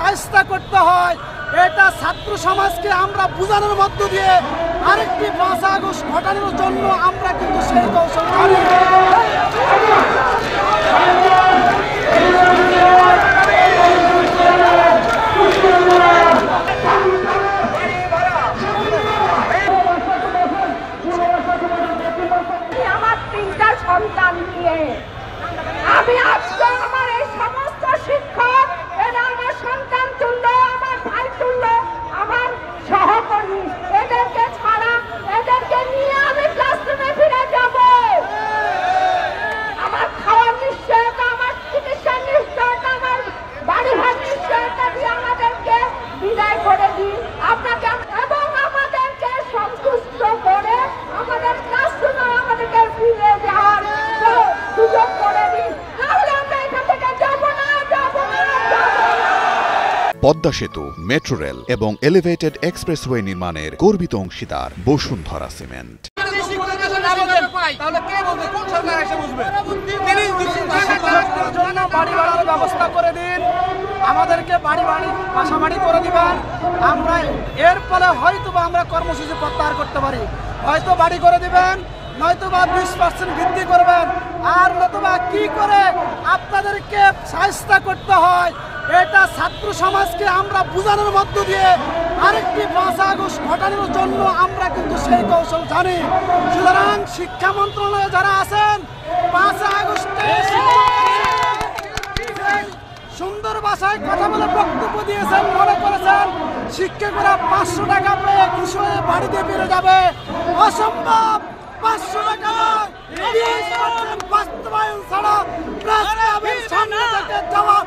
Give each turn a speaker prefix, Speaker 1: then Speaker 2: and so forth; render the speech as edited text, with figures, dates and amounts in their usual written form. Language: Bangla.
Speaker 1: শায়েস্তা করতে হয়, এটা ছাত্র সমাজকে আমরা বোঝানোর মধ্য দিয়ে আরেকটি 5 আগস্ট ঘটানোর জন্য আমরা কিন্তু সেই কৌশল জানি।
Speaker 2: আমার 3টা সন্তান নিয়ে আমি আজকে আমার এই সমস্ত শিক্ষক, এরা আমার সন্তান তুল্য, আমার ভাই তুল্য, আমার সহকর্মী, এদেরকে ছাড়া এদেরকে নিয়ে আমি ক্লাসরুমে ফিরে যাব। আমার খাওয়ার নিশ্চয়তা, আমার চিকিৎসার নিশ্চয়তা, আমার বাড়ি ভাড়ার নিশ্চয়তা দিয়ে আমাদেরকে বিদায় করে দিন আপনাকে, এবং আমাদেরকে সন্তুষ্ট করে আমাদের ক্লাসরুমে আমাদেরকে ফিরে যাওয়ার সুযোগ করে দিন। নাহলে আমরা এখান থেকে যাব না, যাব না, যাব না।
Speaker 3: পদ্মা সেতু, মেট্রো রেল এবং এলিভেটেড এক্সপ্রেসওয়ে নির্মাণের গর্বিত অংশীদার বসুন্ধরা সিমেন্ট।
Speaker 1: বাড়ি ভাড়ার ব্যবস্থা করে দিন, আমাদেরকে বাসা বাড়ি করে দিবেন। আমরা এর ফলে হয়তো আমরা কর্মসূচি প্রত্যাহার করতে পারি, হয়তো বাড়ি করে দিবেন, নয়তোবা 20% বৃদ্ধি করবেন, আর নতুবা কি করে আপনাদেরকে শায়েস্তা করতে হয়, এটা ছাত্র সমাজকে আমরা বোঝানোর মধ্য দিয়ে আরেকটি 5 আগস্ট ঘটানোর জন্য আমরা কিন্তু সেই কৌশল জানি। সুতরাং শিক্ষা মন্ত্রণালয়ে যারা আছেন, 5 আগস্টে সুন্দর ভাষায় কথা বলে বক্তব্য দিয়েছেন, মনে করেছেন শিক্ষকেরা 500 টাকা পেয়ে খুশি হয়ে বাড়িতে ফিরে যাবে। অসম্ভব। 500 টাকা 20% বাস্তবায়ন ছাড়া সামনে থেকে যাওয়া